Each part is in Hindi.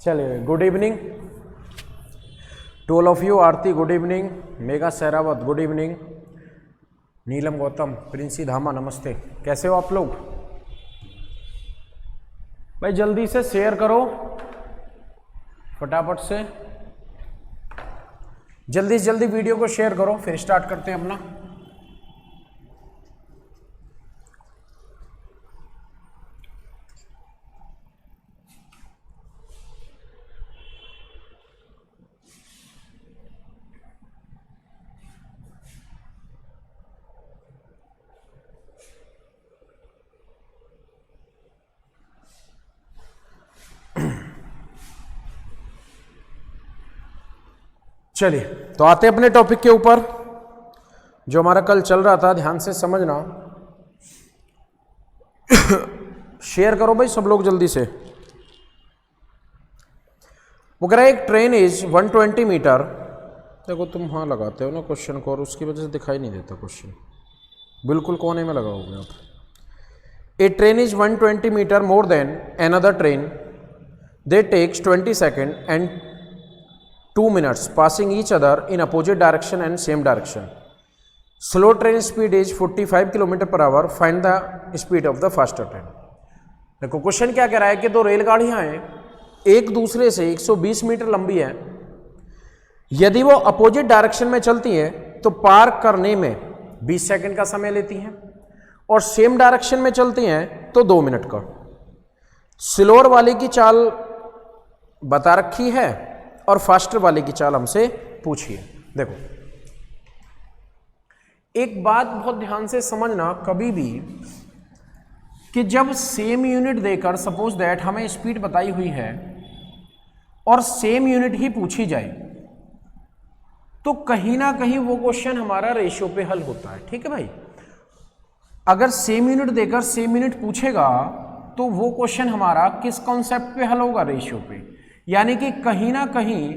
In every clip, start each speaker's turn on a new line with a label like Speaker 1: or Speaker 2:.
Speaker 1: चलिए, good evening to all of you. Aarti good evening, Megha Sehrawat good evening, Neelam Gautam, Princy Dhama नमस्ते। कैसे हो आप लोग? भाई जल्दी से शेयर करो, फटाफट से जल्दी वीडियो को शेयर करो, फिर स्टार्ट करते हैं अपना। चलिए, तो आते हैं अपने टॉपिक के ऊपर जो हमारा कल चल रहा था। ध्यान से समझना, शेयर करो भाई सब लोग जल्दी से। वो कह रहा है एक ट्रेन इज 120 मीटर। देखो तुम हाँ लगाते हो ना क्वेश्चन को, और उसकी वजह से दिखाई नहीं देता क्वेश्चन, बिल्कुल कोने में लगाओगे आप। A train is 120 metre more than another train, they takes 20 second and 2 minutes passing each other in opposite direction and same direction. Slow train speed is 45 km/h. Find the speed of the faster train. देखो क्वेश्चन क्या कह रहा है कि दो रेलगाड़ियां हैं, एक दूसरे से 120 मीटर लंबी है। यदि वो अपोजिट डायरेक्शन में चलती हैं तो पार करने में 20 सेकंड का समय लेती हैं, और सेम डायरेक्शन में चलती हैं तो 2 मिनट का। स्लोअर वाले की चाल बता रखी है और फास्टर वाले की चाल हमसे पूछिए। देखो एक बात बहुत ध्यान से समझना कभी भी, कि जब सेम यूनिट देकर सपोज दैट हमें स्पीड बताई हुई है और सेम यूनिट ही पूछी जाए, तो कहीं ना कहीं वो क्वेश्चन हमारा रेशियो पे हल होता है। ठीक है भाई, अगर सेम यूनिट देकर सेम यूनिट पूछेगा तो वो क्वेश्चन हमारा किस कॉन्सेप्ट पे हल होगा? रेशियो पे। यानी कि कहीं ना कहीं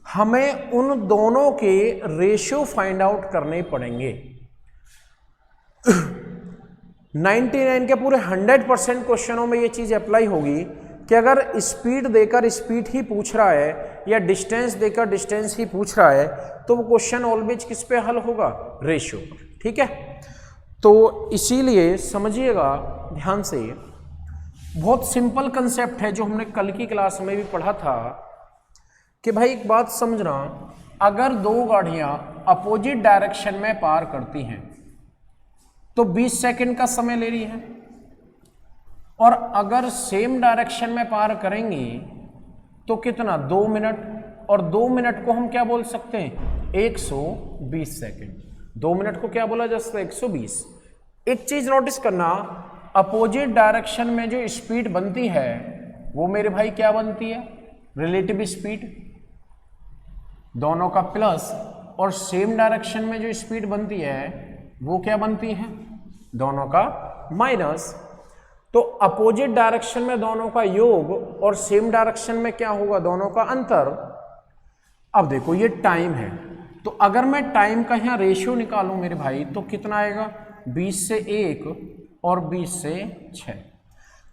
Speaker 1: हमें उन दोनों के रेशियो फाइंड आउट करने पड़ेंगे। 99 के पूरे 100% क्वेश्चनों में ये चीज अप्लाई होगी कि अगर स्पीड देकर स्पीड ही पूछ रहा है या डिस्टेंस देकर डिस्टेंस ही पूछ रहा है, तो वो क्वेश्चन ऑलवेज किस पे हल होगा? रेशियो पर। ठीक है, तो इसीलिए समझिएगा ध्यान से, बहुत सिंपल कंसेप्ट है जो हमने कल की क्लास में भी पढ़ा था कि भाई एक बात समझना, अगर दो गाड़ियां अपोजिट डायरेक्शन में पार करती हैं तो 20 सेकंड का समय ले रही है, और अगर सेम डायरेक्शन में पार करेंगी तो कितना? 2 मिनट। और 2 मिनट को हम क्या बोल सकते हैं? 120 सेकंड। 2 मिनट को क्या बोला जा सकता है? 120। एक चीज नोटिस करना, अपोजिट डायरेक्शन में जो स्पीड बनती है वो मेरे भाई क्या बनती है? रिलेटिव स्पीड, दोनों का प्लस, और सेम डायरेक्शन में जो स्पीड बनती है वो क्या बनती है? दोनों का माइनस। तो अपोजिट डायरेक्शन में दोनों का योग और सेम डायरेक्शन में क्या होगा? दोनों का अंतर। अब देखो ये टाइम है, तो अगर मैं टाइम का यहाँ रेशियो निकालूं मेरे भाई तो कितना आएगा? 20 से 1 और 20 से 6।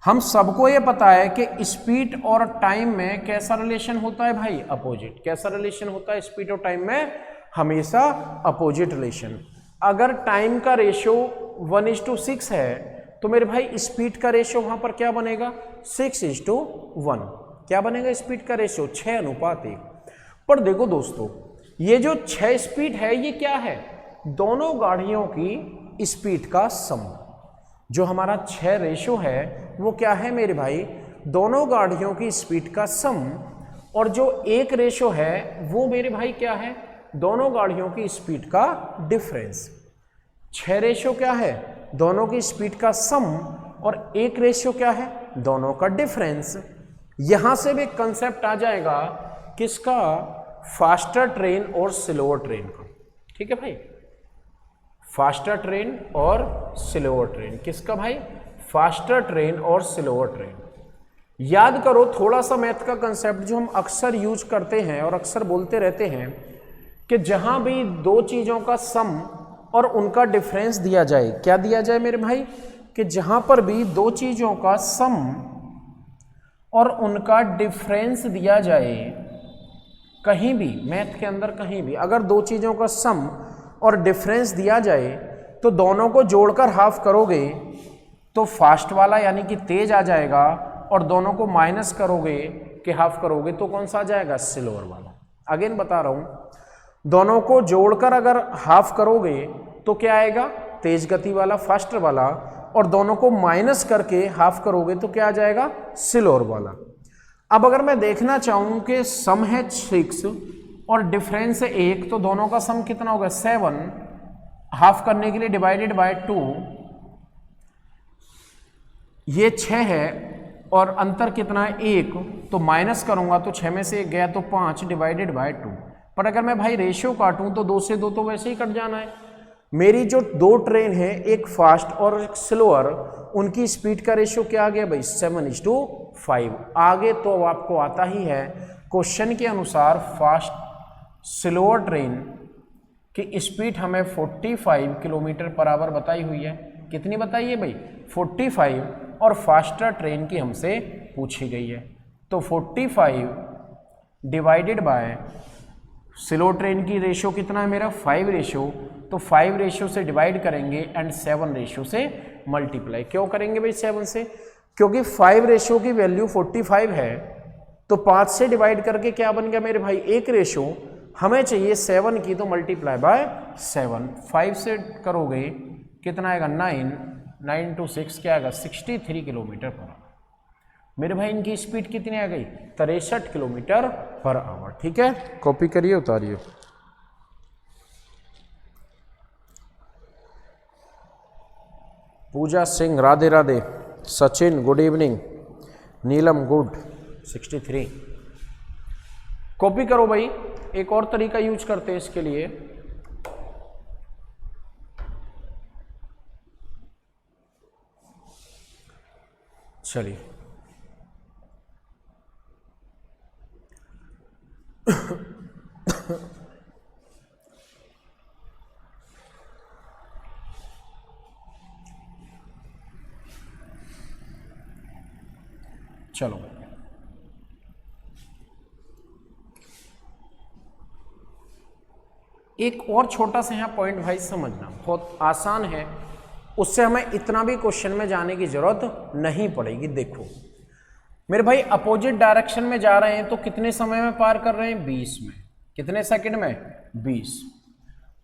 Speaker 1: हम सबको ये पता है कि स्पीड और टाइम में कैसा रिलेशन होता है भाई? अपोजिट। कैसा रिलेशन होता है स्पीड और टाइम में? हमेशा अपोजिट रिलेशन। अगर टाइम का रेशियो 1:6 है तो मेरे भाई स्पीड का रेशियो वहां पर क्या बनेगा? 6:1। क्या बनेगा स्पीड का रेशियो? 6:1। पर देखो दोस्तों, ये जो 6 स्पीड है ये क्या है? दोनों गाड़ियों की स्पीड का सम। जो हमारा 6 रेशियो है वो क्या है मेरे भाई? दोनों गाड़ियों की स्पीड का सम। और जो 1 रेशियो है वो मेरे भाई क्या है? दोनों गाड़ियों की स्पीड का डिफरेंस। 6 रेशियो क्या है? दोनों की स्पीड का सम, और 1 रेशियो क्या है? दोनों का डिफरेंस। यहां से भी कंसेप्ट आ जाएगा किसका? फास्टर ट्रेन और स्लोअर ट्रेन का। ठीक है भाई, फास्टर ट्रेन और स्लोअर ट्रेन। किसका भाई? फास्टर ट्रेन और स्लोअर ट्रेन। याद करो थोड़ा सा मैथ का कंसेप्ट जो हम अक्सर यूज करते हैं और अक्सर बोलते रहते हैं कि जहां भी दो चीजों का सम और उनका डिफरेंस दिया जाए, क्या दिया जाए मेरे भाई? कि जहां पर भी दो चीजों का सम और उनका डिफरेंस दिया जाए, कहीं भी मैथ के अंदर कहीं भी अगर दो चीज़ों का सम और डिफरेंस दिया जाए तो दोनों को जोड़कर हाफ करोगे तो फास्ट वाला यानी कि तेज आ जाएगा, और दोनों को माइनस करोगे कि हाफ करोगे तो कौन सा आ जाएगा, स्लोअर वाला। अगेन बता रहा हूँ, दोनों को जोड़कर अगर हाफ करोगे तो क्या आएगा, तेज गति वाला, फास्टर वाला, और दोनों को माइनस करके हाफ करोगे तो क्या आ जाएगा, स्लोअर वाला। अब अगर मैं देखना चाहूँ कि सम है 6 और डिफरेंस है 1, तो दोनों का सम कितना होगा 7, हाफ करने के लिए डिवाइडेड बाय 2, ये 6 है और अंतर कितना है 1, तो माइनस करूंगा तो 6 में से 1 गया तो 5 डिवाइडेड बाय 2। पर अगर मैं भाई रेशियो काटूं तो 2 से 2 तो वैसे ही कट जाना है। मेरी जो दो ट्रेन है, एक फास्ट और एक स्लोअर, उनकी स्पीड का रेशियो क्या आ गया भाई 7:5। आगे तो आपको आता ही है, क्वेश्चन के अनुसार फास्ट स्लोअर ट्रेन की स्पीड हमें 45 किलोमीटर पर आवर बताई हुई है। कितनी बताई है भाई 45, और फास्टर ट्रेन की हमसे पूछी गई है, तो 45 डिवाइडेड बाय स्लो ट्रेन की रेशियो कितना है मेरा 5 रेशियो, तो 5 रेशियो से डिवाइड करेंगे एंड 7 रेशियो से मल्टीप्लाई। क्यों करेंगे भाई 7 से, क्योंकि 5 रेशियो की वैल्यू 45 है, तो 5 से डिवाइड करके क्या बन गया मेरे भाई 1 रेशियो, हमें चाहिए 7 की, तो मल्टीप्लाई बाय 7। 5 से करोगे कितना आएगा 9 to 6 क्या आएगा 63 किलोमीटर पर आवर। मेरे भाई इनकी स्पीड कितनी आ गई 63 किलोमीटर पर आवर। ठीक है, कॉपी करिए, उतारिए। पूजा सिंह राधे राधे, सचिन गुड इवनिंग, नीलम गुड 63। कॉपी करो भाई, एक और तरीका यूज करते हैं इसके लिए। चलिए चलो एक और छोटा सा यहाँ पॉइंट भाई समझना, बहुत आसान है, उससे हमें इतना भी क्वेश्चन में जाने की जरूरत नहीं पड़ेगी। देखो मेरे भाई अपोजिट डायरेक्शन में जा रहे हैं तो कितने समय में पार कर रहे हैं 20 में, कितने सेकंड में 20,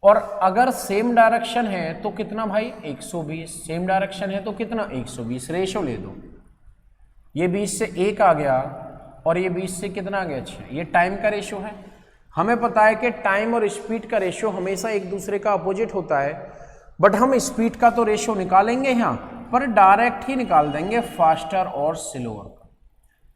Speaker 1: और अगर सेम डायरेक्शन है तो कितना भाई 120, सेम डायरेक्शन है तो कितना 120, रेशो ले दो, ये 20 से 1 आ गया और ये 20 से कितना आ गया 6, ये टाइम का रेशो है। हमें पता है कि टाइम और स्पीड का रेशो हमेशा एक दूसरे का अपोजिट होता है, बट हम स्पीड का तो रेशो निकालेंगे यहाँ पर डायरेक्ट ही निकाल देंगे फास्टर और स्लोअर का।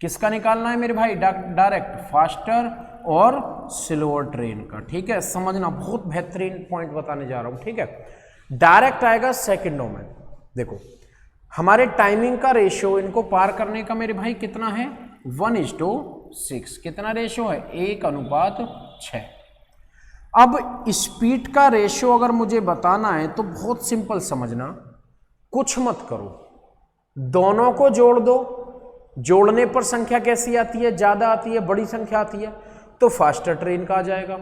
Speaker 1: किसका निकालना है मेरे भाई डायरेक्ट, फास्टर और स्लोअर ट्रेन का। ठीक है, समझना, बहुत बेहतरीन पॉइंट बताने जा रहा हूं। ठीक है, डायरेक्ट आएगा सेकंडों में। देखो हमारे टाइमिंग का रेशियो इनको पार करने का मेरे भाई कितना है 1:6, कितना रेशियो है 1:6। अब स्पीड का रेशियो अगर मुझे बताना है तो बहुत सिंपल समझना, कुछ मत करो, दोनों को जोड़ दो, जोड़ने पर संख्या कैसी आती है, ज्यादा आती है, बड़ी संख्या आती है, तो फास्टर ट्रेन का आ जाएगा।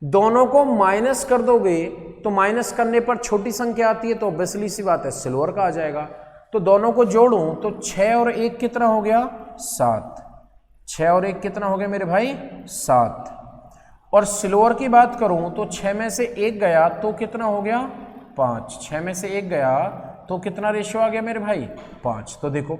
Speaker 1: दोनों को माइनस कर दोगे तो माइनस करने पर छोटी संख्या आती है, तो ऑब्वियसली सी बात है स्लोअर का आ जाएगा। तो दोनों को जोड़ूं तो 6 और 1 कितना हो गया 7, 6 और 1 कितना हो गया मेरे भाई 7। और स्लोअर की बात करूं तो 6 में से 1 गया तो कितना हो गया 5, 6 में से 1 गया तो कितना रेशियो आ गया मेरे भाई 5। तो देखो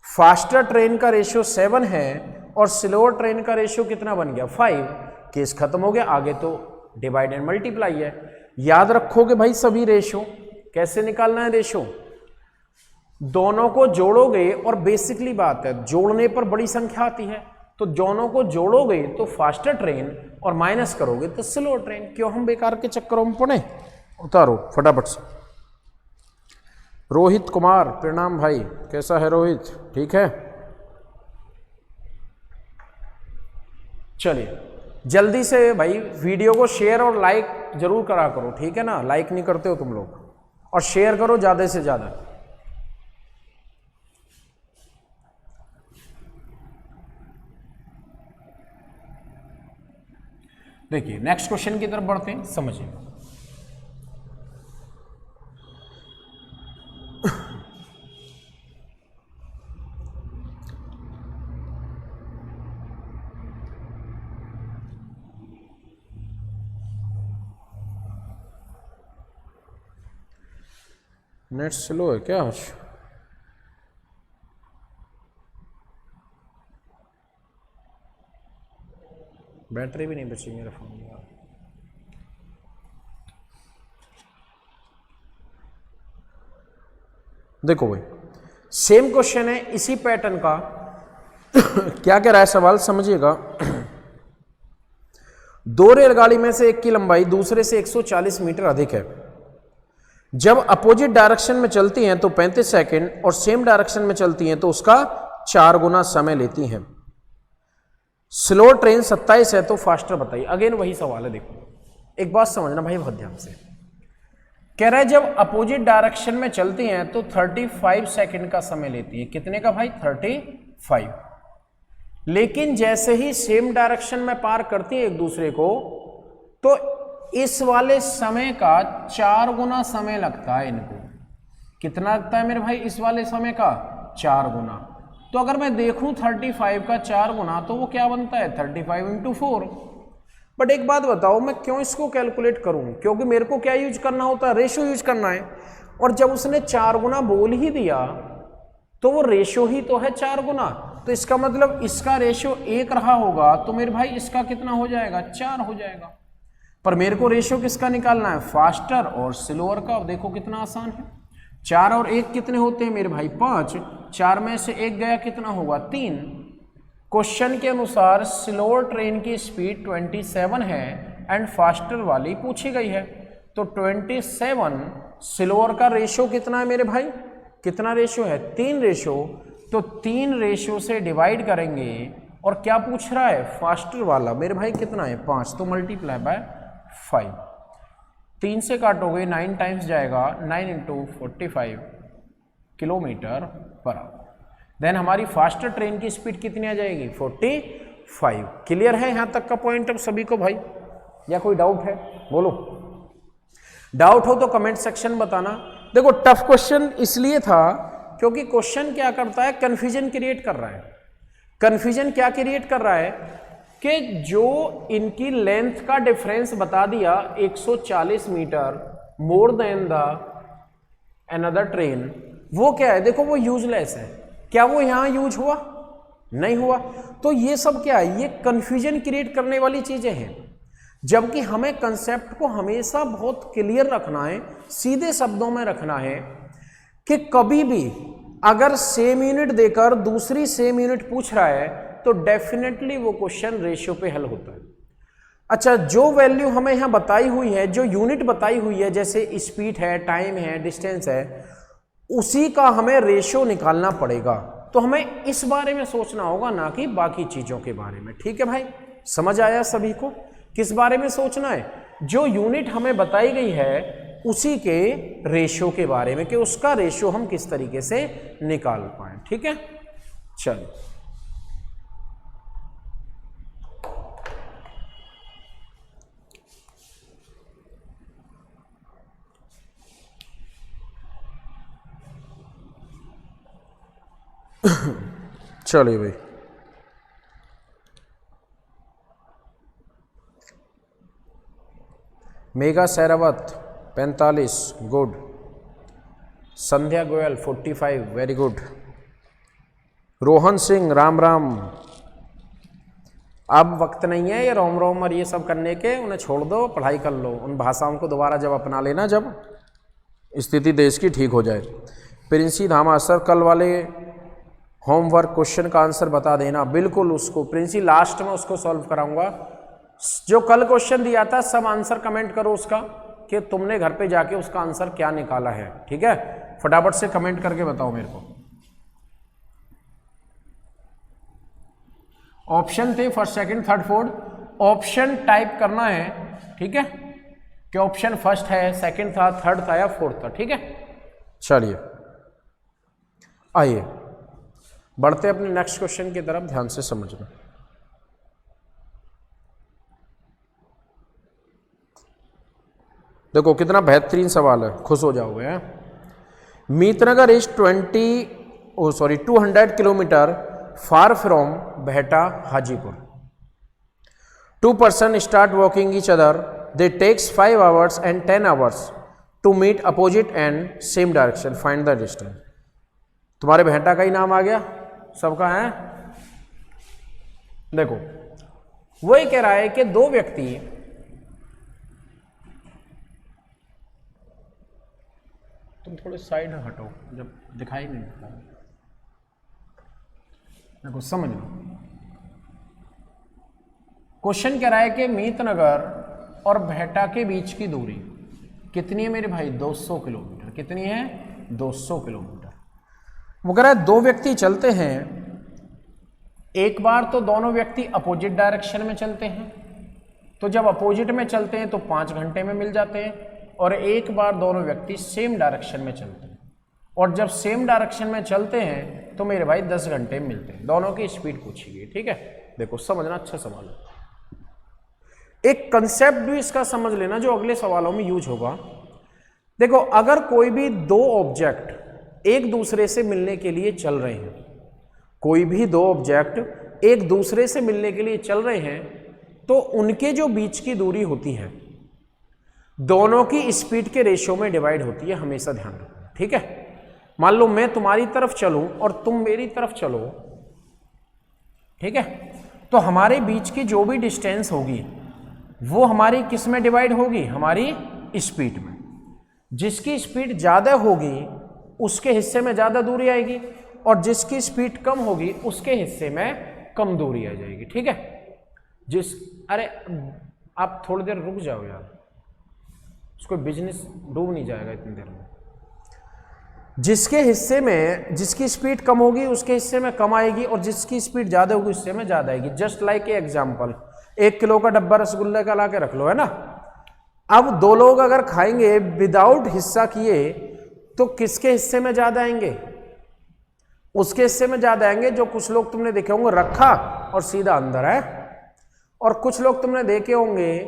Speaker 1: फास्टर ट्रेन का रेशियो 7 है और स्लोअर ट्रेन का रेशियो कितना बन गया 5। केस खत्म हो गया, आगे तो डिवाइड एंड मल्टीप्लाई है। याद रखोगे भाई सभी रेशियो, कैसे निकालना है रेशियो, दोनों को जोड़ोगे, और बेसिकली बात है जोड़ने पर बड़ी संख्या आती है, तो दोनों को जोड़ोगे तो फास्टर ट्रेन और माइनस करोगे तो स्लो ट्रेन। क्यों हम बेकार के चक्करों में पड़े, उतारो फटाफट से। रोहित कुमार प्रणाम भाई, कैसा है रोहित, ठीक है। चलिए जल्दी से भाई वीडियो को शेयर और लाइक जरूर करा करो, ठीक है ना, लाइक नहीं करते हो तुम लोग, और शेयर करो ज्यादा से ज्यादा। देखिए नेक्स्ट क्वेश्चन की तरफ बढ़ते हैं, समझिए। नेट स्लो है क्या आज? बैटरी भी नहीं बची मेरे फोन में। देखो भाई सेम क्वेश्चन है इसी पैटर्न का। क्या कह रहा है सवाल, समझिएगा। दो रेलगाड़ी में से एक की लंबाई दूसरे से 140 मीटर अधिक है। जब अपोजिट डायरेक्शन में चलती हैं तो 35 सेकंड और सेम डायरेक्शन में चलती हैं तो उसका 4 गुना समय लेती हैं। स्लो ट्रेन 27 है तो फास्टर बताइए। अगेन वही सवाल है, देखो एक बात समझना भाई बहुत ध्यान से। कह रहा है जब अपोजिट डायरेक्शन में चलती हैं तो 35 सेकंड का समय लेती है। कितने का भाई? 35। लेकिन जैसे ही सेम डायरेक्शन में पार करती है एक दूसरे को तो इस वाले समय का 4 गुना समय लगता है इनको। कितना लगता है मेरे भाई इस वाले समय का? 4 गुना। तो अगर मैं देखूं 35 का 4 गुना तो वो क्या बनता है? 35 × 4। बट एक बात बताओ, मैं क्यों इसको कैलकुलेट करूं? क्योंकि मेरे को क्या यूज करना होता है? रेशो यूज करना है। और जब उसने 4 गुना बोल ही दिया तो वो रेशो ही तो है 4 गुना। तो इसका मतलब इसका रेशो 1 रहा होगा तो मेरे भाई इसका कितना हो जाएगा? 4 हो जाएगा। पर मेरे को रेशो किसका निकालना है? फास्टर और स्लोअर का। देखो कितना आसान है। 4 और 1 कितने होते हैं मेरे भाई? 5। 4 में से 1 गया, कितना होगा? 3। क्वेश्चन के अनुसार स्लोअर ट्रेन की स्पीड 27 है एंड फास्टर वाली पूछी गई है। तो 27 स्लोअर का रेशो कितना है मेरे भाई? कितना रेशो है? 3 रेशो। तो 3 रेशो से डिवाइड करेंगे और क्या पूछ रहा है? फास्टर वाला मेरे भाई कितना है? 5। तो मल्टीप्लाई बाय 5। 3 से काटोगे 9 टाइम्स जाएगा, 9 × 45 किलोमीटर पर आवर। देन हमारी फास्टर ट्रेन की स्पीड कितनी आ जाएगी? 45। क्लियर है यहाँ तक का पॉइंट अब सभी को भाई, या कोई डाउट है? बोलो, डाउट हो तो कमेंट सेक्शन बताना। देखो टफ क्वेश्चन इसलिए था क्योंकि क्वेश्चन क्या करता है? कंफ्यूजन क्रिएट कर रहा है। कंफ्यूजन क्या क्रिएट कर रहा है कि जो इनकी लेंथ का डिफरेंस बता दिया 140 metre more than the another train, वो क्या है? देखो वो यूजलेस है। क्या वो यहां यूज हुआ? नहीं हुआ। तो ये सब क्या है? ये कंफ्यूजन क्रिएट करने वाली चीजें हैं। जबकि हमें कंसेप्ट को हमेशा बहुत क्लियर रखना है, सीधे शब्दों में रखना है कि कभी भी अगर सेम यूनिट देकर दूसरी सेम यूनिट पूछ रहा है तो डेफिनेटली वो क्वेश्चन रेशियो पे हल होता है। अच्छा, जो वैल्यू हमें यहां बताई हुई है, जो यूनिट बताई हुई है, जैसे स्पीड है, टाइम है, डिस्टेंस है, उसी का हमें रेशियो निकालना पड़ेगा। तो हमें इस बारे में सोचना होगा, ना कि बाकी चीजों के बारे में। ठीक है भाई, समझ आया सभी को? किस बारे में सोचना है? जो यूनिट हमें बताई गई है उसी के रेशियो के बारे में, कि उसका रेशियो हम किस तरीके से निकाल पाए। ठीक है, चलो चलिए भाई, मेघा सैरावत 45 गुड, संध्या गोयल 45 वेरी गुड, रोहन सिंह राम राम। अब वक्त नहीं है ये रोम रोम और ये सब करने के, उन्हें छोड़ दो, पढ़ाई कर लो। उन भाषाओं को दोबारा जब अपना लेना जब स्थिति देश की ठीक हो जाए। प्रिंसी धामा सर कल वाले होमवर्क क्वेश्चन का आंसर बता देना। बिल्कुल, उसको प्रिंसी लास्ट में उसको सॉल्व कराऊंगा। जो कल क्वेश्चन दिया था सब आंसर कमेंट करो उसका, कि तुमने घर पे जाके उसका आंसर क्या निकाला है। ठीक है, फटाफट से कमेंट करके बताओ मेरे को। ऑप्शन थे first, second, third, fourth. Option type करना है। ठीक है, कि ऑप्शन फर्स्ट है, सेकंड था, थर्ड था या फोर्थ था। ठीक है, चलिए आइए बढ़ते अपने नेक्स्ट क्वेश्चन की तरफ, ध्यान से समझना। देखो कितना बेहतरीन सवाल है, खुश हो जाओगे। Meetnagar is 200 kilometre far from Behta Hajipur. 2 person start walking each other. They takes 5 hours and 10 hours to meet opposite and same direction. Find the distance. तुम्हारे बेहटा का ही नाम आ गया, सबका है। देखो वही कह रहा है कि दो व्यक्ति तुम थोड़े साइड हटो जब दिखाई नहीं देता। देखो समझ लो, क्वेश्चन कह रहा है कि मीतनगर और बेहटा के बीच की दूरी कितनी है मेरे भाई? 200 किलोमीटर। कितनी है? 200 किलोमीटर। वो कह रहा है दो व्यक्ति चलते हैं, एक बार तो दोनों व्यक्ति अपोजिट डायरेक्शन में चलते हैं, तो जब अपोजिट में चलते हैं तो 5 घंटे में मिल जाते हैं, और एक बार दोनों व्यक्ति सेम डायरेक्शन में चलते हैं, और जब सेम डायरेक्शन में चलते हैं तो मेरे भाई 10 घंटे में मिलते हैं। दोनों की स्पीड पूछी गई, ठीक है। देखो समझना, अच्छा सवाल है। एक कंसेप्ट भी इसका समझ लेना जो अगले सवालों में यूज होगा। देखो अगर कोई भी दो ऑब्जेक्ट एक दूसरे से मिलने के लिए चल रहे हैं, कोई भी दो ऑब्जेक्ट एक दूसरे से मिलने के लिए चल रहे हैं, तो उनके जो बीच की दूरी होती है दोनों की स्पीड के रेशियो में डिवाइड होती है, हमेशा ध्यान रखना, ठीक है। मान लो मैं तुम्हारी तरफ चलूं और तुम मेरी तरफ चलो, ठीक है, तो हमारे बीच की जो भी डिस्टेंस होगी वो हमारी किस में डिवाइड होगी? हमारी स्पीड में। जिसकी स्पीड ज़्यादा होगी उसके हिस्से में ज़्यादा दूरी आएगी, और जिसकी स्पीड कम होगी उसके हिस्से में कम दूरी आ जाएगी, ठीक है। अरे आप थोड़ी देर रुक जाओ यार, उसको बिजनेस डूब नहीं जाएगा इतनी देर में। जिसके हिस्से में जिसकी स्पीड कम होगी उसके हिस्से में कम आएगी, और जिसकी स्पीड ज़्यादा होगी उससे में ज़्यादा आएगी। Just like a example, 1 kilo का डब्बा रसगुल्ले का ला के रख लो, है ना। अब दो लोग अगर खाएंगे विदाउट हिस्सा किए तो किसके हिस्से में ज़्यादा आएंगे? उसके हिस्से में ज़्यादा आएंगे। जो कुछ लोग तुमने देखे होंगे रखा और सीधा अंदर है, और कुछ लोग तुमने देखे होंगे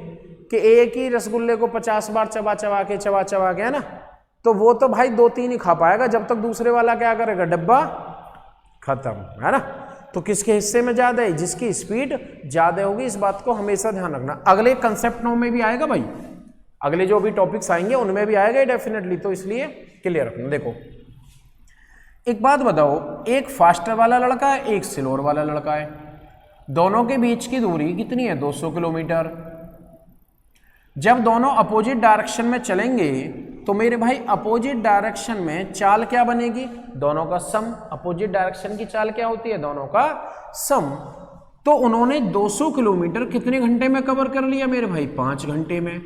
Speaker 1: कि एक ही रसगुल्ले को 50 बार चबा चबा के, है ना, तो वो तो भाई 2-3 ही खा पाएगा, जब तक दूसरे वाला क्या करेगा? डब्बा खत्म, है ना। तो किसके हिस्से में ज़्यादा है? जिसकी स्पीड ज़्यादा होगी। इस बात को हमेशा ध्यान रखना। अगले कंसेप्ट में भी आएगा भाई, अगले जो भी टॉपिक्स आएंगे उनमें भी आएगा डेफिनेटली, तो इसलिए क्लियर रखना। देखो एक बात बताओ, एक फास्टर वाला लड़का है, एक स्लोअर वाला लड़का है, दोनों के बीच की दूरी कितनी है? 200 किलोमीटर। जब दोनों अपोजिट डायरेक्शन में चलेंगे तो मेरे भाई अपोजिट डायरेक्शन में चाल क्या बनेगी? दोनों का सम। अपोजिट डायरेक्शन की चाल क्या होती है? दोनों का सम। तो उन्होंने 200 किलोमीटर कितने घंटे में कवर कर लिया मेरे भाई? 5 घंटे में।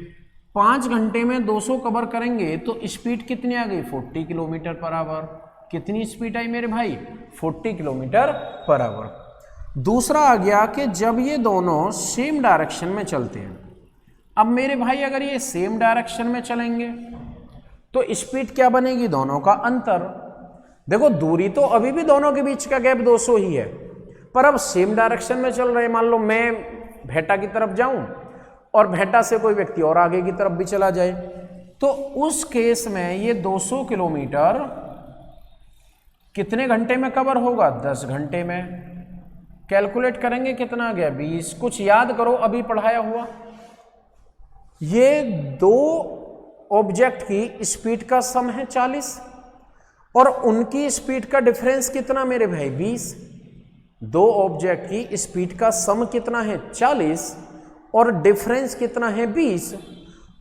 Speaker 1: 5 घंटे में 200 कवर करेंगे तो स्पीड कितनी आ गई? 40 किलोमीटर पर आवर। कितनी स्पीड आई मेरे भाई? 40 किलोमीटर पर आवर। दूसरा आ गया कि जब ये दोनों सेम डायरेक्शन में चलते हैं, अब मेरे भाई अगर ये सेम डायरेक्शन में चलेंगे तो स्पीड क्या बनेगी? दोनों का अंतर। देखो दूरी तो अभी भी दोनों के बीच का गैप 200 ही है, पर अब सेम डायरेक्शन में चल रहे हैं। मान लो मैं बेहटा की तरफ जाऊं और बेहटा से कोई व्यक्ति और आगे की तरफ भी चला जाए, तो उस केस में ये 200 किलोमीटर कितने घंटे में कवर होगा? 10 घंटे में। कैलकुलेट करेंगे कितना आ गया? 20। कुछ याद करो अभी पढ़ाया हुआ। ये दो ऑब्जेक्ट की स्पीड का सम है 40, और उनकी स्पीड का डिफरेंस कितना मेरे भाई? 20। दो ऑब्जेक्ट की स्पीड का सम कितना है? 40, और डिफरेंस कितना है? 20।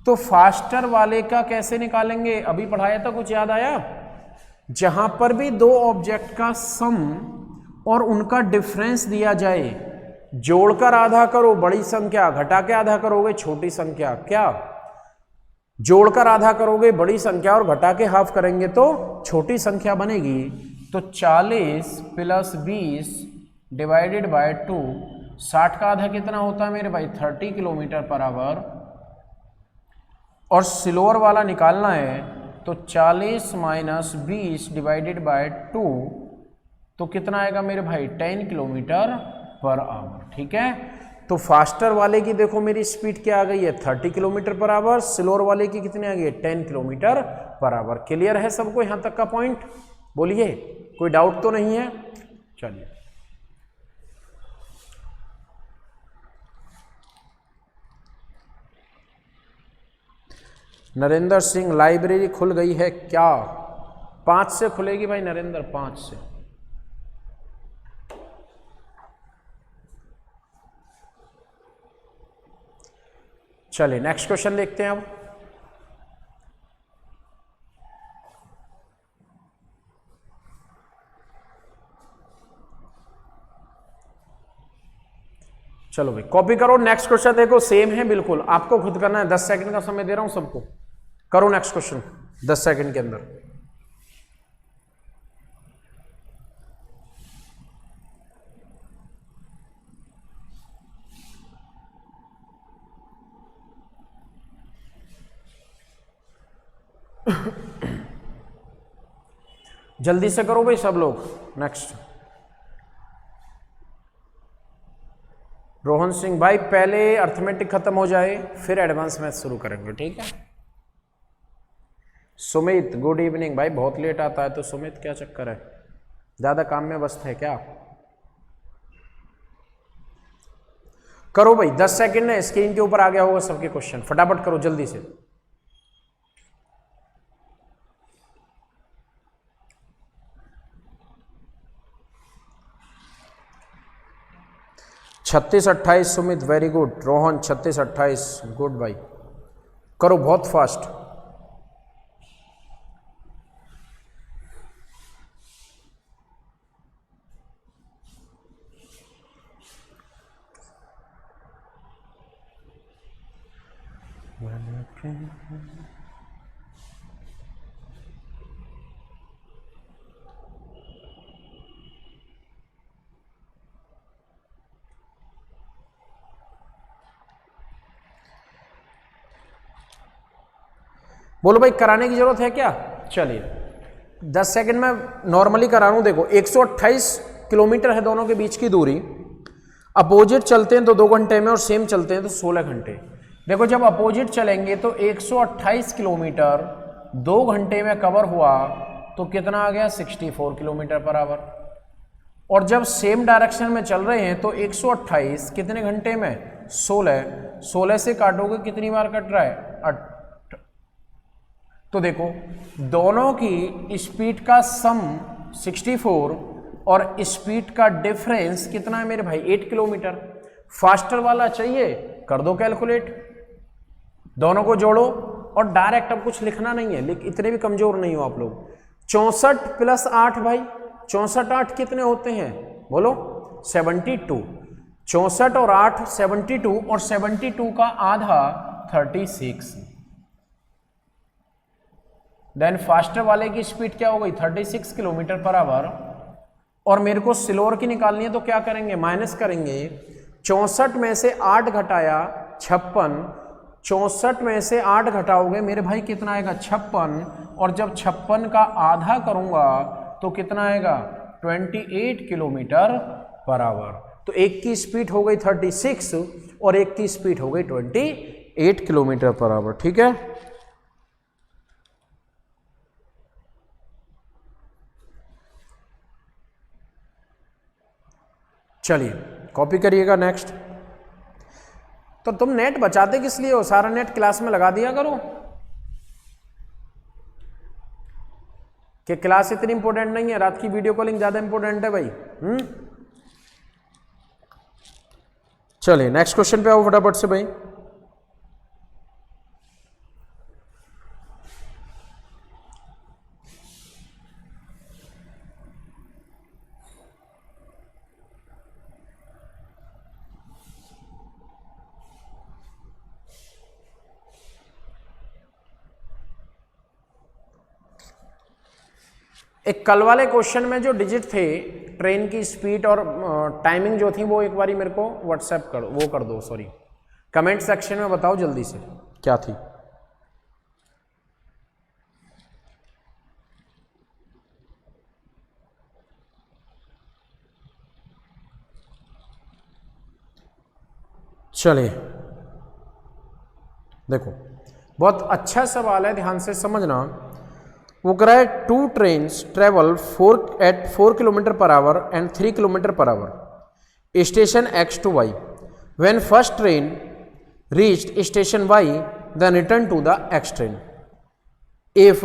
Speaker 1: तो फास्टर वाले का कैसे निकालेंगे? अभी पढ़ाया था, कुछ याद आया? जहां पर भी दो ऑब्जेक्ट का सम और उनका डिफरेंस दिया जाए, जोड़कर आधा करो बड़ी संख्या, घटा के आधा करोगे छोटी संख्या। क्या? जोड़कर आधा करोगे बड़ी संख्या और घटा के हाफ करेंगे तो छोटी संख्या बनेगी। तो 40 + 20 डिवाइडेड बाय 2, 60 का आधा कितना होता है मेरे भाई? 30 किलोमीटर पर आवर। और स्लोअर वाला निकालना है तो 40 - 20 डिवाइडेड बाय 2, तो कितना आएगा मेरे भाई? 10 किलोमीटर पर आवर। ठीक है, तो फास्टर वाले की देखो मेरी स्पीड क्या आ गई है 30 किलोमीटर पर आवर, स्लोअर वाले की कितनी आ गई है 10 किलोमीटर पर आवर। क्लियर है सबको यहां तक का पॉइंट? बोलिए, कोई डाउट तो नहीं है? चलिए, नरेंद्र सिंह लाइब्रेरी खुल गई है क्या? 5 से खुलेगी भाई नरेंद्र, 5 से। चलिए नेक्स्ट क्वेश्चन देखते हैं अब। चलो भाई कॉपी करो, नेक्स्ट क्वेश्चन देखो सेम है बिल्कुल, आपको खुद करना है। 10 सेकंड का समय दे रहा हूं सबको, करो नेक्स्ट क्वेश्चन 10 सेकंड के अंदर। जल्दी से करो भाई सब लोग। नेक्स्ट रोहन सिंह भाई, पहले अर्थमेटिक खत्म हो जाए फिर एडवांस मैथ शुरू करेंगे, ठीक है? सुमित गुड इवनिंग भाई, बहुत लेट आता है तो सुमित क्या चक्कर है, ज्यादा काम में व्यस्त है क्या? करो भाई 10 सेकंड है, स्क्रीन के ऊपर आ गया होगा सबके क्वेश्चन, फटाफट करो जल्दी से। छत्तीस 28 Sumit very good. Rohan 36 28 good भाई, करो बहुत फास्ट। बोलो भाई कराने की जरूरत है क्या? चलिए 10 सेकंड में नॉर्मली करा रहा हूं। देखो 128 किलोमीटर है दोनों के बीच की दूरी, अपोजिट चलते हैं तो 2 घंटे में और सेम चलते हैं तो 16 घंटे। देखो जब अपोजिट चलेंगे तो 128 किलोमीटर 2 घंटे में कवर हुआ तो कितना आ गया 64 किलोमीटर पर आवर। और जब सेम डायरेक्शन में चल रहे हैं तो 128 कितने घंटे में 16 से काटोगे कितनी बार कट रहा है तो देखो दोनों की स्पीड का सम 64 और स्पीड का डिफरेंस कितना है मेरे भाई 8 किलोमीटर। फास्टर वाला चाहिए, कर दो कैलकुलेट, दोनों को जोड़ो और डायरेक्ट, अब कुछ लिखना नहीं है, लेकिन इतने भी कमजोर नहीं हो आप लोग। 64 + 8 भाई, 64 8 कितने होते हैं बोलो 72। 64 और 8 72 और 72 का आधा 36। देन फास्टर वाले की स्पीड क्या हो गई 36 किलोमीटर पर आवर। और मेरे को स्लोअर की निकालनी है तो क्या करेंगे माइनस करेंगे। 64 में से 8 घटाया 56, 64 में से 8 घटाओगे मेरे भाई कितना आएगा 56, और जब 56 का आधा करूंगा तो कितना आएगा 28 किलोमीटर पर आवर। तो एक की स्पीड हो गई 36 और एक की स्पीड हो गई 28 किलोमीटर पर आवर, ठीक है? चलिए कॉपी करिएगा नेक्स्ट। तो तुम नेट बचाते किस लिए हो, सारा नेट क्लास में लगा दिया करो। कि क्लास इतनी इंपॉर्टेंट नहीं है, रात की वीडियो कॉलिंग ज्यादा इंपॉर्टेंट है भाई। चलिए नेक्स्ट क्वेश्चन पे आओ फटाफट से भाई। एक कल वाले क्वेश्चन में जो डिजिट थे ट्रेन की स्पीड और टाइमिंग जो थी वो एक बारी मेरे को व्हाट्सएप कर वो कर दो, सॉरी कमेंट सेक्शन में बताओ जल्दी से क्या थी। चलिए देखो, बहुत अच्छा सवाल है, ध्यान से समझना। वो कह रहा है 2 trains travel 4 kilometre per hour and 3 kilometre per hour station X to Y. When first train reached station Y, then return to the X train. If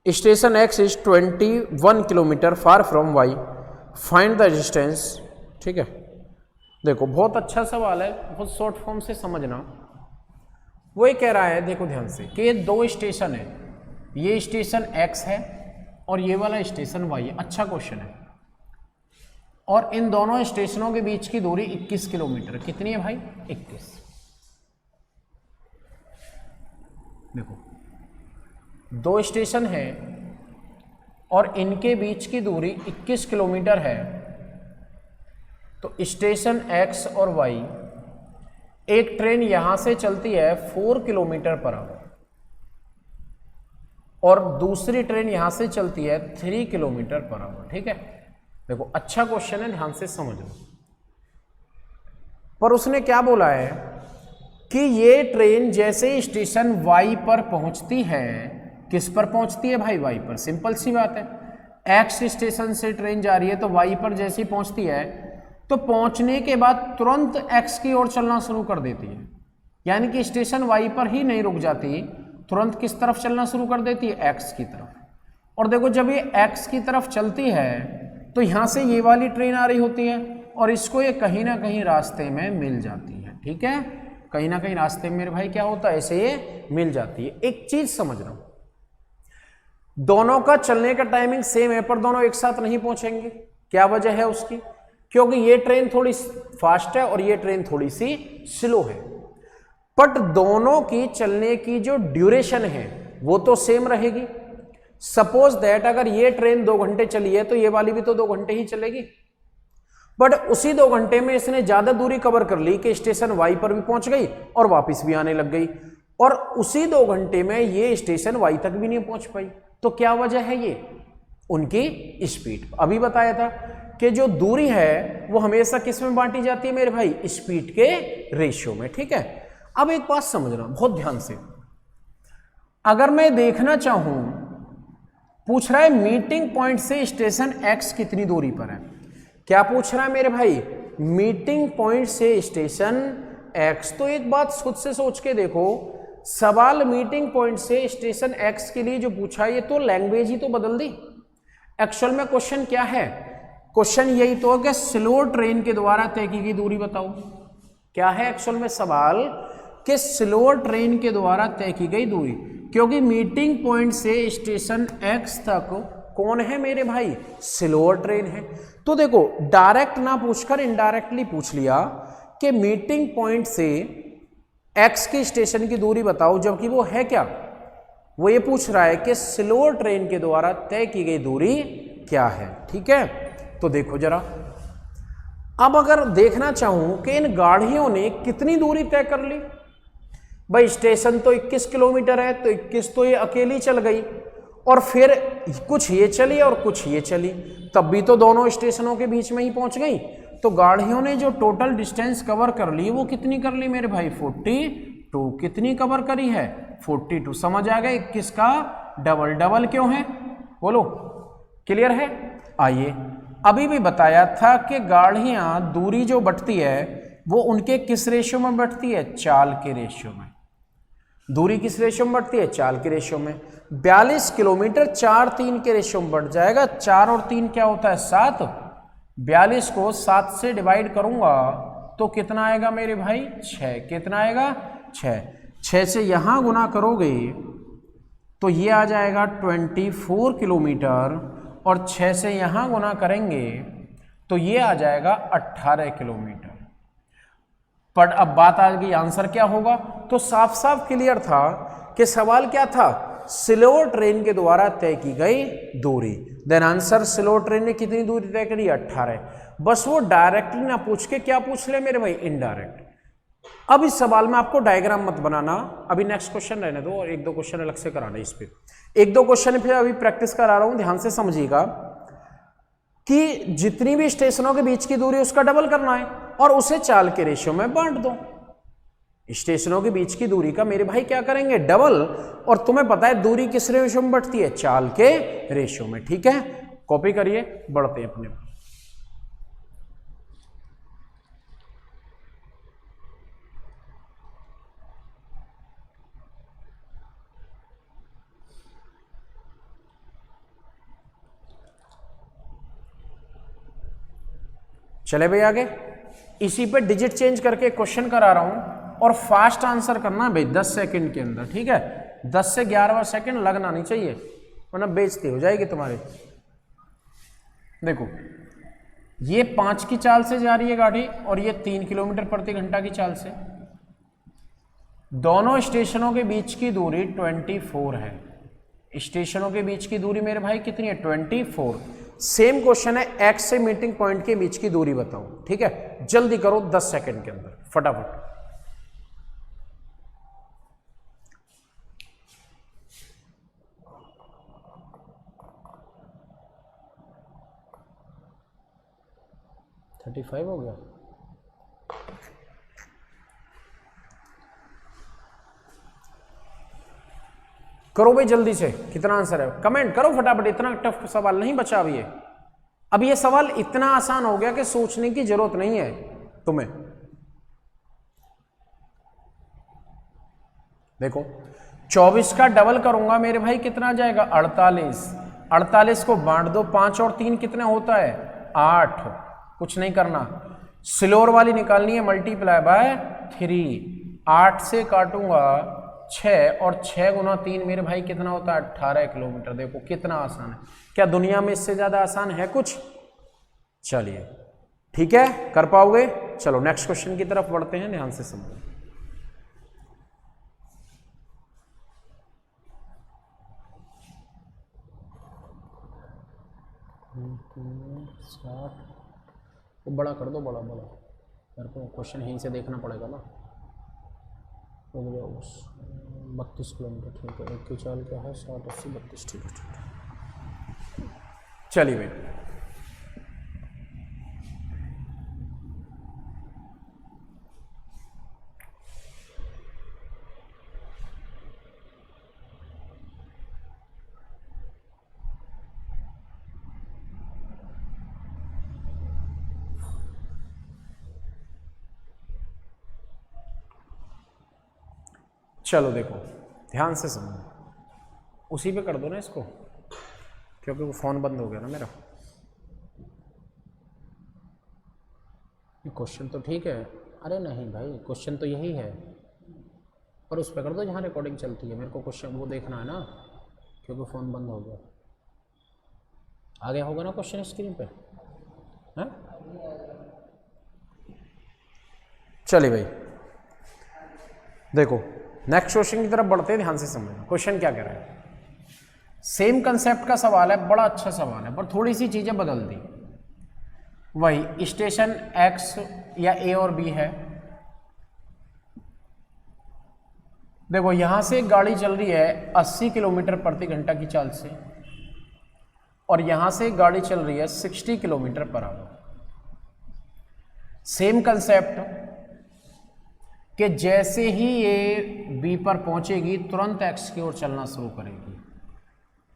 Speaker 1: station X is 21 kilometre far from Y, find the distance. ठीक है, देखो बहुत अच्छा सवाल है, बहुत शॉर्ट फॉर्म से समझना। वो ये कह रहा है, देखो ध्यान से, कि ये 2 स्टेशन है, ये स्टेशन X है और ये वाला स्टेशन Y है। अच्छा क्वेश्चन है। और इन दोनों स्टेशनों के बीच की दूरी 21 किलोमीटर। कितनी है भाई? 21। देखो 2 स्टेशन है और इनके बीच की दूरी 21 किलोमीटर है। तो स्टेशन X और Y, एक ट्रेन यहां से चलती है 4 किलोमीटर पर आवर और दूसरी ट्रेन यहां से चलती है 3 किलोमीटर पर आवर। ठीक है, देखो अच्छा क्वेश्चन है, ध्यान से समझो। पर उसने क्या बोला है कि ये ट्रेन जैसे ही स्टेशन Y पर पहुंचती है, किस पर पहुंचती है भाई? Y पर। सिंपल सी बात है, X स्टेशन से ट्रेन जा रही है तो Y पर जैसे ही पहुंचती है तो पहुंचने के बाद तुरंत X की ओर चलना शुरू कर देती है। यानी कि स्टेशन Y पर ही नहीं रुक जाती, तुरंत किस तरफ चलना शुरू कर देती है? X की तरफ। और देखो जब ये X की तरफ चलती है तो यहां से ये वाली ट्रेन आ रही होती है और इसको ये कहीं ना कहीं रास्ते में मिल जाती है। ठीक है, कहीं ना कहीं रास्ते में मेरे भाई क्या होता है? ऐसे ये मिल जाती है। एक चीज समझना, दोनों का चलने का टाइमिंग सेम है पर दोनों एक साथ नहीं पहुंचेंगे। क्या वजह है उसकी? क्योंकि ये ट्रेन थोड़ी फास्ट है और ये ट्रेन थोड़ी सी स्लो है, बट दोनों की चलने की जो ड्यूरेशन है वो तो सेम रहेगी। सपोज दैट अगर ये ट्रेन 2 घंटे चली है तो ये वाली भी तो 2 घंटे ही चलेगी, बट उसी 2 घंटे में इसने ज्यादा दूरी कवर कर ली कि स्टेशन Y पर भी पहुंच गई और वापस भी आने लग गई, और उसी 2 घंटे में ये स्टेशन Y तक भी नहीं पहुंच पाई। तो क्या वजह है? ये उनकी स्पीड। अभी बताया था कि जो दूरी है वो हमेशा किस में बांटी जाती है मेरे भाई? स्पीड के रेशियो में। ठीक है, अब एक बात समझना बहुत ध्यान से। अगर मैं देखना चाहूं, पूछ रहा है मीटिंग पॉइंट से स्टेशन X कितनी दूरी पर है। क्या पूछ रहा है मेरे भाई? मीटिंग पॉइंट से स्टेशन X। तो एक बात खुद से सोच के देखो, सवाल मीटिंग पॉइंट से स्टेशन X के लिए जो पूछा है ये तो लैंग्वेज ही तो बदल दी। एक्चुअल में क्वेश्चन क्या है? क्वेश्चन यही तो है कि स्लो ट्रेन के द्वारा तय की गई दूरी बताओ। क्या है एक्चुअल में सवाल? कि स्लो ट्रेन के द्वारा तय की गई दूरी, क्योंकि मीटिंग पॉइंट से स्टेशन X तक कौन है मेरे भाई? स्लो ट्रेन है। तो देखो डायरेक्ट ना पूछकर इनडायरेक्टली पूछ लिया कि मीटिंग पॉइंट से X की स्टेशन की दूरी बताओ, जबकि वो है क्या? वो ये पूछ रहा है कि स्लो ट्रेन के द्वारा तय की गई दूरी क्या है। ठीक है, तो देखो जरा, अब अगर देखना चाहूं कि इन गाड़ियों ने कितनी दूरी तय कर ली, भाई स्टेशन तो 21 किलोमीटर है, तो 21 तो ये अकेली चल गई और फिर कुछ ये चली और कुछ ये चली, तब भी तो दोनों स्टेशनों के बीच में ही पहुंच गई। तो गाड़ियों ने जो टोटल डिस्टेंस कवर कर ली वो कितनी कर ली मेरे भाई? 42। कितनी कवर करी है? 42। समझ आ गया 21 का डबल। डबल क्यों है बोलो? क्लियर है? आइए, अभी भी बताया था कि गाड़ियां दूरी जो बढ़ती है वो उनके किस रेशियो में बढ़ती है? चाल के रेशियो में। दूरी किस रेशियो में बढ़ती है? चाल के रेशियो में। 42 किलोमीटर 4-3 के रेशियो में बढ़ जाएगा। 4 और 3 क्या होता है? 7। 42 को 7 से डिवाइड करूंगा तो कितना आएगा मेरे भाई? 6। कितना आएगा? 6। 6 से यहां गुना करोगे तो ये आ जाएगा 24 किलोमीटर, और 6 से यहां गुना करेंगे तो ये आ जाएगा 18 किलोमीटर। पर अब बात आ गई आंसर क्या होगा? तो साफ साफ क्लियर था कि सवाल क्या था? स्लो ट्रेन के द्वारा तय की गई दूरी। देन आंसर, स्लो ट्रेन ने कितनी दूरी तय करी? 18। बस वो डायरेक्टली ना पूछ के क्या पूछ ले मेरे भाई? इनडायरेक्ट। अब इस सवाल में आपको डायग्राम मत बनाना, अभी नेक्स्ट क्वेश्चन रहने दो और 1-2 क्वेश्चन अलग से कराना। इस पे 1-2 क्वेश्चन फिर अभी प्रैक्टिस करा रहा हूं, ध्यान से समझिएगा कि जितनी भी स्टेशनों के बीच की दूरी उसका डबल करना है, और उसे चाल के रेशियो में बांट दो। स्टेशनों के बीच की दूरी का मेरे भाई क्या करेंगे, डबल, और तुम्हें पता है दूरी किस रेशियो में बढ़ती है, चाल के रेशियो में। ठीक है, कॉपी करिए, बढ़ते हैं अपने। चले भाई आगे, इसी पे डिजिट चेंज करके क्वेश्चन करा रहा हूं और फास्ट आंसर करना है भाई 10 सेकंड के अंदर। ठीक है, 10 से 11वां सेकंड लगना नहीं चाहिए वरना बेइज्जती हो जाएगी तुम्हारी। देखो ये 5 की चाल से जा रही है गाड़ी और ये 3 किलोमीटर प्रति घंटा की चाल से। दोनों स्टेशनों के बीच की दूरी 24 है। स्टेशनों के बीच की दूरी मेरे भाई कितनी है, 24। सेम क्वेश्चन है, एक्स से मीटिंग पॉइंट के बीच की दूरी बताओ। ठीक है, जल्दी करो 10 सेकंड के अंदर फटाफट। थर्टी 35 हो गया। करो भाई जल्दी से, कितना आंसर है कमेंट करो फटाफट। इतना टफ सवाल नहीं बचा अभी ये। अब ये सवाल इतना आसान हो गया कि सोचने की जरूरत नहीं है तुम्हें। देखो 24 का डबल करूंगा मेरे भाई कितना आ जाएगा, 48। 48 को बांट दो, 5 और 3 कितना होता है, 8। कुछ नहीं करना, स्लोर वाली निकालनी है, मल्टीप्लाई बाय 3। 8 से काटूंगा 6 और 6 गुना 3 मेरे भाई कितना होता है, 18 किलोमीटर। देखो कितना आसान है, क्या दुनिया में इससे ज्यादा आसान है कुछ। चलिए ठीक है, कर पाओगे। चलो नेक्स्ट क्वेश्चन की तरफ बढ़ते हैं, ध्यान से समझो। वो बड़ा कर दो, बड़ा बड़ा मेरे को क्वेश्चन यहीं से देखना पड़ेगा ना। 32 किलोमीटर, ठीक है। एक की चाल क्या है, 60 80 32, ठीक है ठीक है। चलिए भाई चलो देखो ध्यान से समझो, उसी पे कर दो ना इसको, क्योंकि वो फ़ोन बंद हो गया ना मेरा। क्वेश्चन तो ठीक है, अरे नहीं भाई क्वेश्चन तो यही है, पर उस पर कर दो जहाँ रिकॉर्डिंग चलती है। मेरे को क्वेश्चन वो देखना है ना, क्योंकि फ़ोन बंद हो गया। आ गया होगा ना क्वेश्चन स्क्रीन पे, हैं? चलिए भाई देखो नेक्स्ट क्वेश्चन की तरफ बढ़ते हैं, ध्यान से समझना। क्वेश्चन क्या कह रहा है, सेम कंसेप्ट का सवाल है, बड़ा अच्छा सवाल है, पर थोड़ी सी चीजें बदल दी। वही स्टेशन एक्स या ए और बी है। देखो यहां से एक गाड़ी चल रही है 80 किलोमीटर प्रति घंटा की चाल से, और यहां से एक गाड़ी चल रही है 60 kilometre per hour. Same concept कि जैसे ही ये बी पर पहुंचेगी तुरंत एक्स की ओर चलना शुरू करेगी।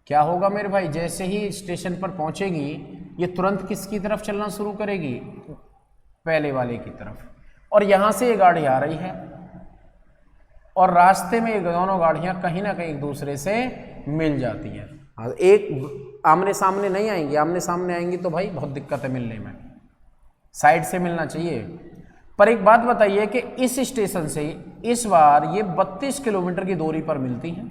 Speaker 1: क्या होगा मेरे भाई, जैसे ही स्टेशन पर पहुंचेगी ये तुरंत किसकी तरफ चलना शुरू करेगी, पहले वाले की तरफ। और यहां से ये गाड़ी आ रही है और रास्ते में ये दोनों गाड़ियां कहीं ना कहीं एक दूसरे से मिल जाती हैं। एक आमने सामने नहीं आएंगी, आमने सामने आएंगी तो भाई बहुत दिक्कत है मिलने में, साइड से मिलना चाहिए। पर एक बात बताइए कि इस स्टेशन से इस बार ये 32 किलोमीटर की दूरी पर मिलती हैं,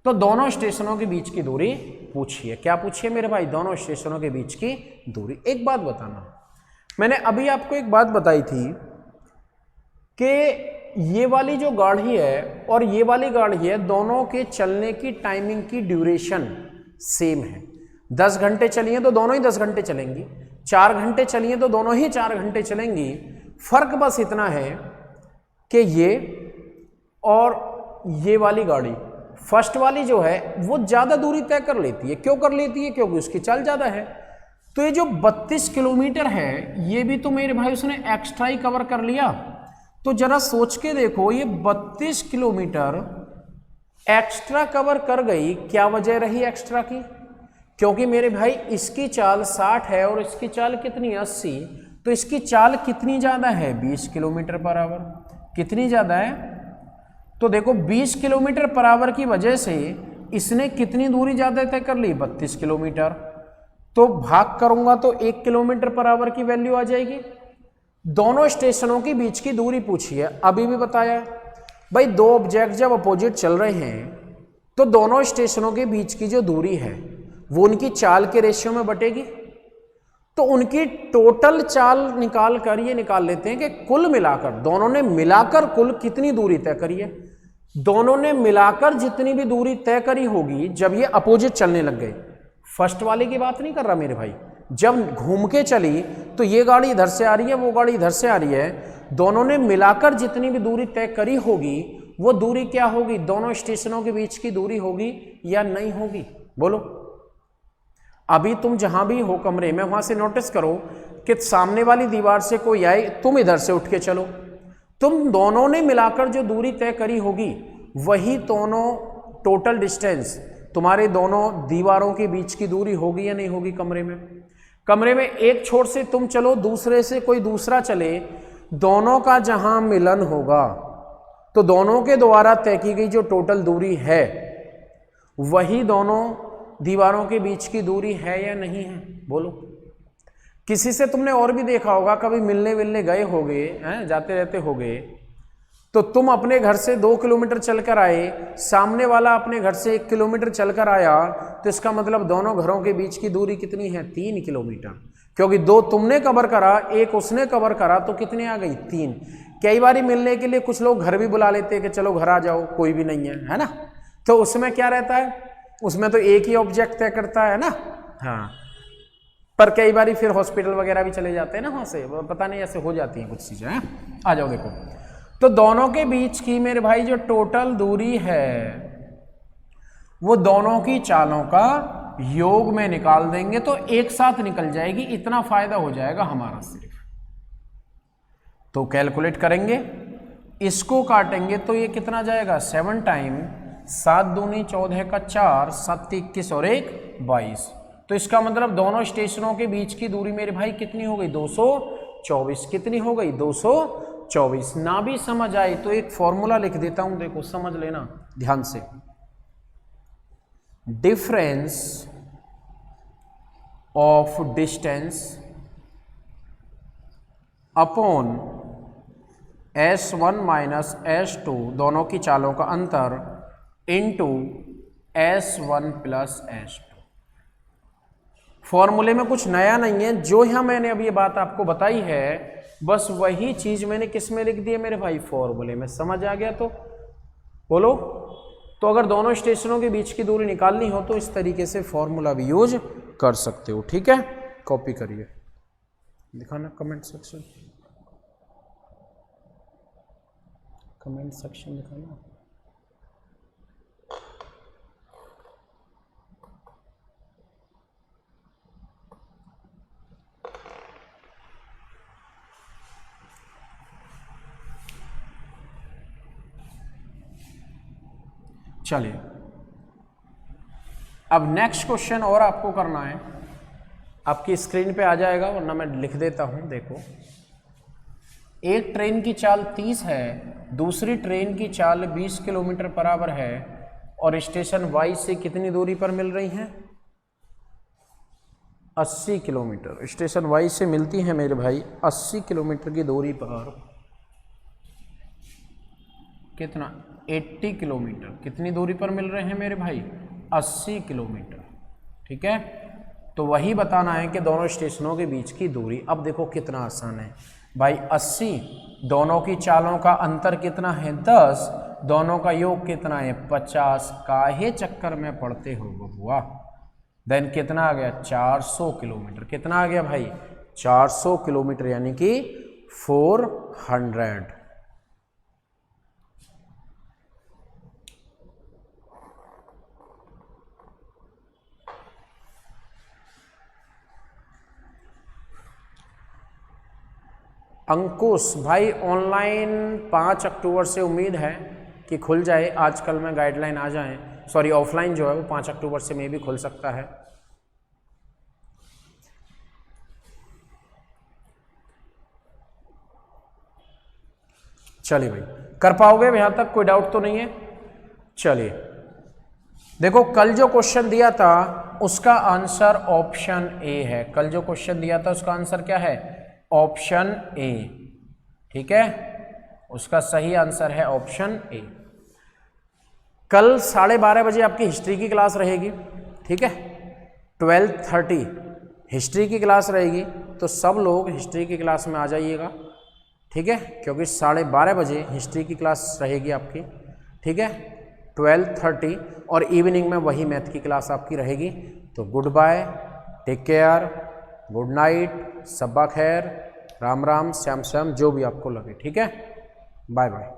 Speaker 1: तो दोनों स्टेशनों के बीच की दूरी पूछिए। क्या पूछिए मेरे भाई, दोनों स्टेशनों के बीच की दूरी। एक बात बताना, मैंने अभी आपको एक बात बताई थी कि ये वाली जो गाड़ी है और ये वाली गाड़ी है, दोनों के चलने की टाइमिंग की ड्यूरेशन सेम है। 10 घंटे चलिए तो दोनों ही 10 घंटे चलेंगी, 4 घंटे चलिए तो दोनों ही 4 घंटे चलेंगी। फर्क बस इतना है कि ये और ये वाली गाड़ी, फर्स्ट वाली जो है वो ज़्यादा दूरी तय कर लेती है। क्यों कर लेती है, क्योंकि उसकी चाल ज़्यादा है। तो ये जो 32 किलोमीटर है ये भी तो मेरे भाई उसने एक्स्ट्रा ही कवर कर लिया। तो जरा सोच के देखो, ये 32 किलोमीटर एक्स्ट्रा कवर कर गई, क्या वजह रही एक्स्ट्रा की? क्योंकि मेरे भाई इसकी चाल 60 है और इसकी चाल कितनी 80, तो इसकी चाल कितनी ज्यादा है 20 किलोमीटर पर आवर। कितनी ज्यादा है? तो देखो 20 किलोमीटर पर आवर की वजह से इसने कितनी दूरी ज्यादा तय कर ली 32 किलोमीटर। तो भाग करूंगा तो 1 किलोमीटर पर आवर की वैल्यू आ जाएगी। दोनों स्टेशनों के बीच की दूरी पूछी है, अभी भी बताया भाई दो ऑब्जेक्ट जब अपोजिट चल रहे हैं तो दोनों स्टेशनों के बीच की जो दूरी है वो उनकी चाल के रेशियो में बटेगी। तो उनकी टोटल चाल निकाल कर ये निकाल लेते हैं कि कुल मिलाकर दोनों ने मिलाकर कुल कितनी दूरी तय करी है। दोनों ने मिलाकर जितनी भी दूरी तय करी होगी जब ये अपोजिट चलने लग गए, फर्स्ट वाले की बात नहीं कर रहा मेरे भाई, जब घूम के चली तो ये गाड़ी इधर से आ रही है, वो गाड़ी इधर से आ रही है, दोनों ने मिलाकर जितनी भी दूरी तय करी होगी वो दूरी क्या होगी? दोनों स्टेशनों के बीच की दूरी होगी या नहीं होगी? बोलो। अभी तुम जहां भी हो कमरे में वहां से नोटिस करो कि सामने वाली दीवार से कोई आए, तुम इधर से उठ के चलो, तुम दोनों ने मिलाकर जो दूरी तय करी होगी वही दोनों टोटल डिस्टेंस तुम्हारे दोनों दीवारों के बीच की दूरी होगी या नहीं होगी? कमरे में एक छोर से तुम चलो, दूसरे से कोई दूसरा चले, दोनों का जहां मिलन होगा तो दोनों के द्वारा तय की गई जो टोटल दूरी है वही दोनों दीवारों के बीच की दूरी है या नहीं है? बोलो। किसी से तुमने और भी देखा होगा, कभी मिलने गए होगे, जाते रहते होगे, तो तुम अपने घर से 2 किलोमीटर चलकर आए, सामने वाला अपने घर से 1 किलोमीटर चलकर आया, तो इसका मतलब दोनों घरों के बीच की दूरी कितनी है? 3 किलोमीटर। क्योंकि 2 तुमने कवर करा, 1 उसने कवर करा, तो कितने आ गई? 3। कई बार मिलने के लिए कुछ लोग घर भी बुला लेते हैं कि चलो घर आ जाओ, कोई भी नहीं है ना, तो उसमें क्या रहता है? उसमें तो एक ही ऑब्जेक्ट तय करता है ना। हाँ, पर कई बार फिर हॉस्पिटल वगैरह भी चले जाते हैं ना, वहां से पता नहीं ऐसे हो जाती हैं कुछ चीजें। आ जाओ देखो, तो दोनों के बीच की मेरे भाई जो टोटल दूरी है वो दोनों की चालों का योग में निकाल देंगे तो एक साथ निकल जाएगी, इतना फायदा हो जाएगा हमारा सिर्फ। तो कैलकुलेट करेंगे, इसको काटेंगे तो ये कितना जाएगा? 7 टाइम 7 दूनी 14 का 4, 7 21 और 1 22। तो इसका मतलब दोनों स्टेशनों के बीच की दूरी मेरे भाई कितनी हो गई? 224। कितनी हो गई? 224। ना भी समझ आए तो एक फॉर्मूला लिख देता हूं, देखो समझ लेना ध्यान से। Difference of distance upon S1 minus S2, दोनों की चालों का अंतर, इंटू S1 प्लस S2। फॉर्मूले में कुछ नया नहीं है, जो यहां मैंने अभी ये बात आपको बताई है बस वही चीज मैंने किस में लिख दी है मेरे भाई? फॉर्मूले में। समझ आ गया तो बोलो। तो अगर दोनों स्टेशनों के बीच की दूरी निकालनी हो तो इस तरीके से फॉर्मूला भी यूज कर सकते हो, ठीक है? कॉपी करिए, दिखाना कमेंट सेक्शन, कमेंट सेक्शन दिखाना। चलिए, अब नेक्स्ट क्वेश्चन और आपको करना है, आपकी स्क्रीन पे आ जाएगा वरना मैं लिख देता हूं। देखो, एक ट्रेन की चाल 30 है, दूसरी ट्रेन की चाल 20 किलोमीटर पर आवर है और स्टेशन वाई से कितनी दूरी पर मिल रही हैं? 80 किलोमीटर। स्टेशन वाई से मिलती है मेरे भाई 80 किलोमीटर की दूरी पर कितना? 80 किलोमीटर। कितनी दूरी पर मिल रहे हैं मेरे भाई? 80 किलोमीटर, ठीक है? तो वही बताना है कि दोनों स्टेशनों के बीच की दूरी। अब देखो कितना आसान है भाई, 80, दोनों की चालों का अंतर कितना है? 10, दोनों का योग कितना है? 50। काहे चक्कर में पड़ते हो बबुआ? देन कितना आ गया? 400 किलोमीटर। कितना आ गया भाई? 400 किलोमीटर, यानी कि 400। अंकुश भाई ऑनलाइन 5 अक्टूबर से उम्मीद है कि खुल जाए, आजकल में गाइडलाइन आ जाए, सॉरी ऑफलाइन जो है वो 5 अक्टूबर से मे भी खुल सकता है। चलिए भाई, कर पाओगे यहां तक, कोई डाउट तो नहीं है? चलिए देखो, कल जो क्वेश्चन दिया था उसका आंसर ऑप्शन ए है। कल जो क्वेश्चन दिया था उसका आंसर क्या है? Option A. ठीक है, उसका सही आंसर है ऑप्शन ए। कल 12:30 बजे आपकी हिस्ट्री की क्लास रहेगी। ठीक है, 12:30 हिस्ट्री की क्लास रहेगी, तो सब लोग हिस्ट्री की क्लास में आ जाइएगा। ठीक है, क्योंकि 12:30 बजे हिस्ट्री की क्लास रहेगी आपकी। ठीक है, 12:30, और इवनिंग में वही मैथ की क्लास आपकी रहेगी। तो goodbye, take care, good night, सब्बा खैर, राम राम, श्याम श्याम, जो भी आपको लगे। ठीक है, बाय बाय।